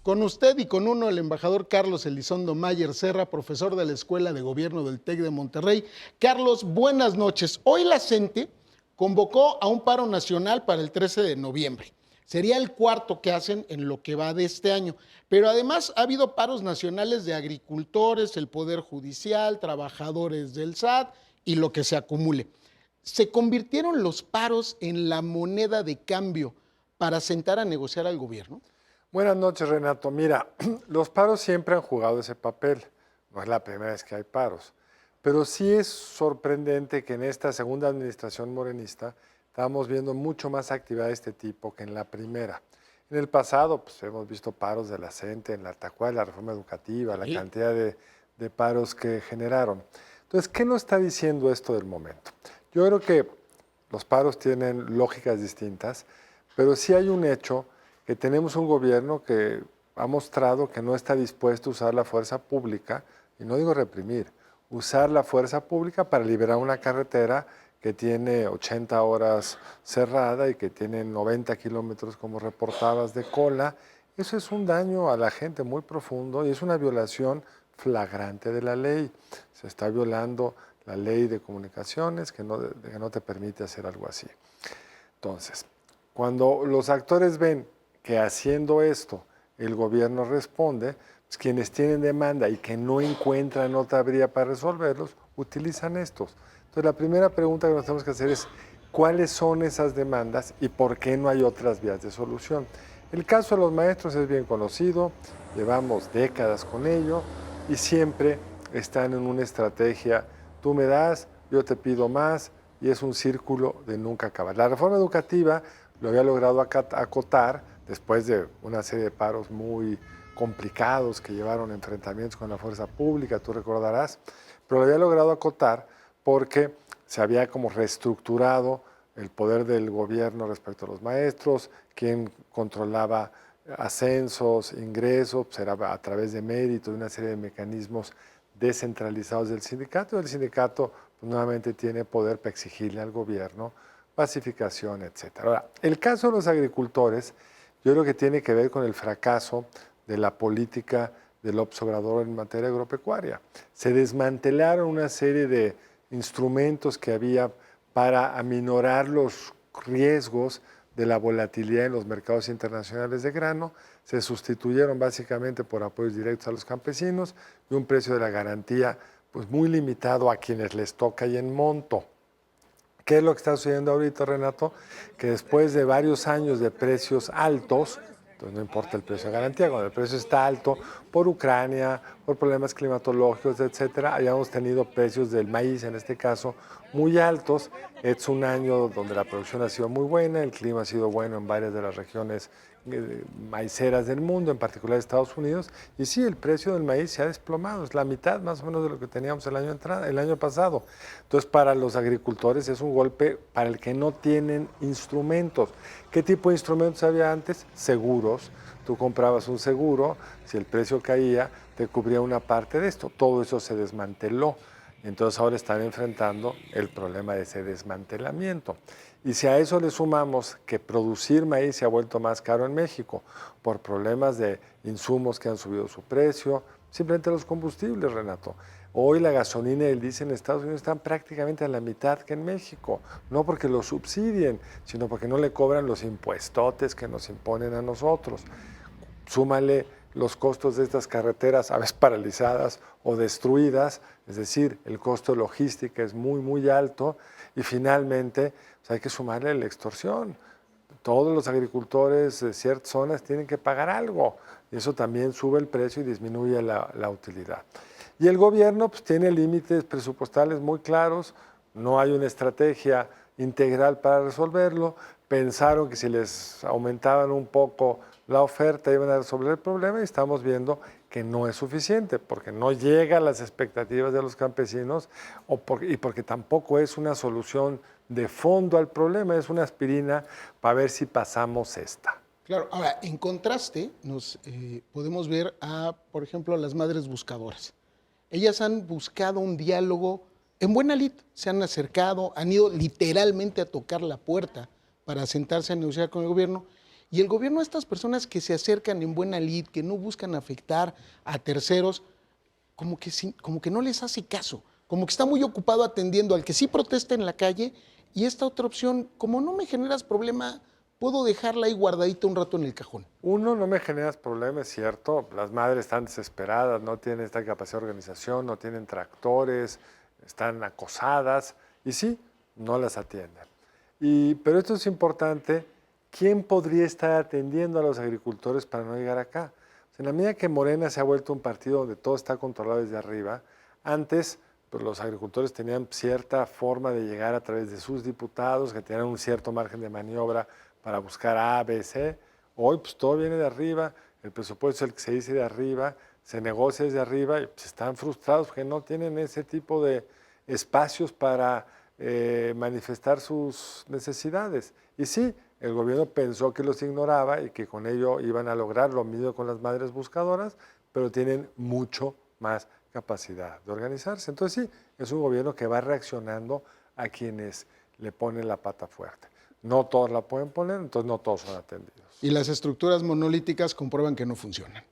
Con usted y con uno, el embajador Carlos Elizondo Mayer Serra, profesor de la Escuela de Gobierno del TEC de Monterrey. Carlos, buenas noches. Hoy la CENTE convocó a un paro nacional para el 13 de noviembre. Sería el cuarto que hacen en lo que va de este año. Pero además ha habido paros nacionales de agricultores, el Poder Judicial, trabajadores del SAT y lo que se acumule. ¿Se convirtieron los paros en la moneda de cambio para sentar a negociar al gobierno? Buenas noches, Renato. Mira, los paros siempre han jugado ese papel. No es la primera vez que hay paros. Pero sí es sorprendente que en esta segunda administración morenista estamos viendo mucho más actividad de este tipo que en la primera. En el pasado, pues hemos visto paros de la CENTE, en la Tacuá, la reforma educativa, la cantidad de paros que generaron. Entonces, ¿qué nos está diciendo esto del momento? Yo creo que los paros tienen lógicas distintas, pero sí hay un hecho que tenemos un gobierno que ha mostrado que no está dispuesto a usar la fuerza pública, y no digo reprimir, usar la fuerza pública para liberar una carretera que tiene 80 horas cerrada y que tiene 90 kilómetros, como reportabas, de cola. Eso es un daño a la gente muy profundo y es una violación flagrante de la ley. Se está violando la ley de comunicaciones que no te permite hacer algo así. Entonces, cuando los actores ven que haciendo esto el gobierno responde, pues quienes tienen demanda y que no encuentran otra vía para resolverlos, utilizan estos. Entonces, la primera pregunta que nos tenemos que hacer es, ¿cuáles son esas demandas y por qué no hay otras vías de solución? El caso de los maestros es bien conocido, llevamos décadas con ello y siempre están en una estrategia, tú me das, yo te pido más, y es un círculo de nunca acabar. La reforma educativa lo había logrado acotar después de una serie de paros muy complicados que llevaron enfrentamientos con la fuerza pública, tú recordarás, pero lo había logrado acotar porque se había como reestructurado el poder del gobierno respecto a los maestros, quien controlaba ascensos, ingresos, pues era a través de mérito y una serie de mecanismos descentralizados del sindicato, y el sindicato pues, nuevamente tiene poder para exigirle al gobierno pacificación, etc. Ahora, el caso de los agricultores, yo creo que tiene que ver con el fracaso de la política del López Obrador en materia agropecuaria. Se desmantelaron una serie de instrumentos que había para aminorar los riesgos de la volatilidad en los mercados internacionales de grano, se sustituyeron básicamente por apoyos directos a los campesinos y un precio de la garantía pues muy limitado a quienes les toca y en monto. ¿Qué es lo que está sucediendo ahorita, Renato? Que después de varios años de precios altos, entonces no importa el precio de garantía, cuando el precio está alto, por Ucrania, por problemas climatológicos, etcétera, hayamos tenido precios del maíz, en este caso, muy altos. Es un año donde la producción ha sido muy buena, el clima ha sido bueno en varias de las regiones maiceras del mundo, en particular Estados Unidos, y sí, el precio del maíz se ha desplomado, es la mitad más o menos de lo que teníamos el año pasado. Entonces, para los agricultores es un golpe para el que no tienen instrumentos. ¿Qué tipo de instrumentos había antes? Seguros. Tú comprabas un seguro, si el precio caía, te cubría una parte de esto. Todo eso se desmanteló. Entonces ahora están enfrentando el problema de ese desmantelamiento. Y si a eso le sumamos que producir maíz se ha vuelto más caro en México por problemas de insumos que han subido su precio, simplemente los combustibles, Renato. Hoy la gasolina y el diésel en Estados Unidos están prácticamente a la mitad que en México, no porque lo subsidien, sino porque no le cobran los impuestotes que nos imponen a nosotros. Súmale los costos de estas carreteras a veces paralizadas o destruidas, es decir, el costo de logística es muy, muy alto y finalmente pues hay que sumarle la extorsión. Todos los agricultores de ciertas zonas tienen que pagar algo y eso también sube el precio y disminuye la utilidad. Y el gobierno pues, tiene límites presupuestales muy claros, no hay una estrategia integral para resolverlo, pensaron que si les aumentaban un poco la oferta iban a resolver el problema y estamos viendo que no es suficiente porque no llega a las expectativas de los campesinos y porque tampoco es una solución de fondo al problema, es una aspirina para ver si pasamos esta. Claro, ahora, en contraste, podemos ver a, por ejemplo, a las madres buscadoras. Ellas han buscado un diálogo en buena lid, se han acercado, han ido literalmente a tocar la puerta para sentarse a negociar con el gobierno Y el gobierno, estas personas que se acercan en buena lid, que no buscan afectar a terceros, como que no les hace caso, como que está muy ocupado atendiendo al que sí protesta en la calle, y esta otra opción, como no me generas problema, puedo dejarla ahí guardadita un rato en el cajón. Uno, no me generas problemas, es cierto. Las madres están desesperadas, no tienen esta capacidad de organización, no tienen tractores, están acosadas y sí, no las atienden. Pero esto es importante. ¿Quién podría estar atendiendo a los agricultores para no llegar acá? En la medida que Morena se ha vuelto un partido donde todo está controlado desde arriba, antes pues, los agricultores tenían cierta forma de llegar a través de sus diputados, que tenían un cierto margen de maniobra para buscar A, B, C. Hoy pues todo viene de arriba, el presupuesto es el que se dice de arriba, se negocia desde arriba y pues, están frustrados porque no tienen ese tipo de espacios para manifestar sus necesidades. Y sí, el gobierno pensó que los ignoraba y que con ello iban a lograr lo mismo con las madres buscadoras, pero tienen mucho más capacidad de organizarse. Entonces sí, es un gobierno que va reaccionando a quienes le ponen la pata fuerte. No todos la pueden poner, entonces no todos son atendidos. Y las estructuras monolíticas comprueban que no funcionan.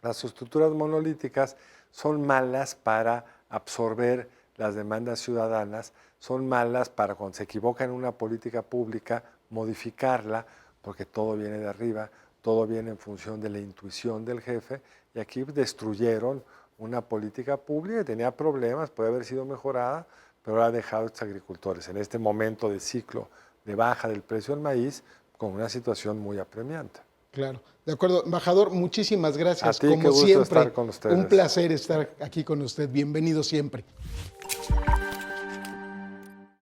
Las estructuras monolíticas son malas para absorber las demandas ciudadanas, son malas para cuando se equivoca en una política pública, modificarla, porque todo viene de arriba, todo viene en función de la intuición del jefe, y aquí destruyeron una política pública que tenía problemas, puede haber sido mejorada, pero ha dejado a estos agricultores en este momento de ciclo de baja del precio del maíz con una situación muy apremiante. Claro, de acuerdo. Embajador, muchísimas gracias. A ti, como qué gusto siempre, estar con ustedes. un placer estar aquí con usted. Bienvenido siempre.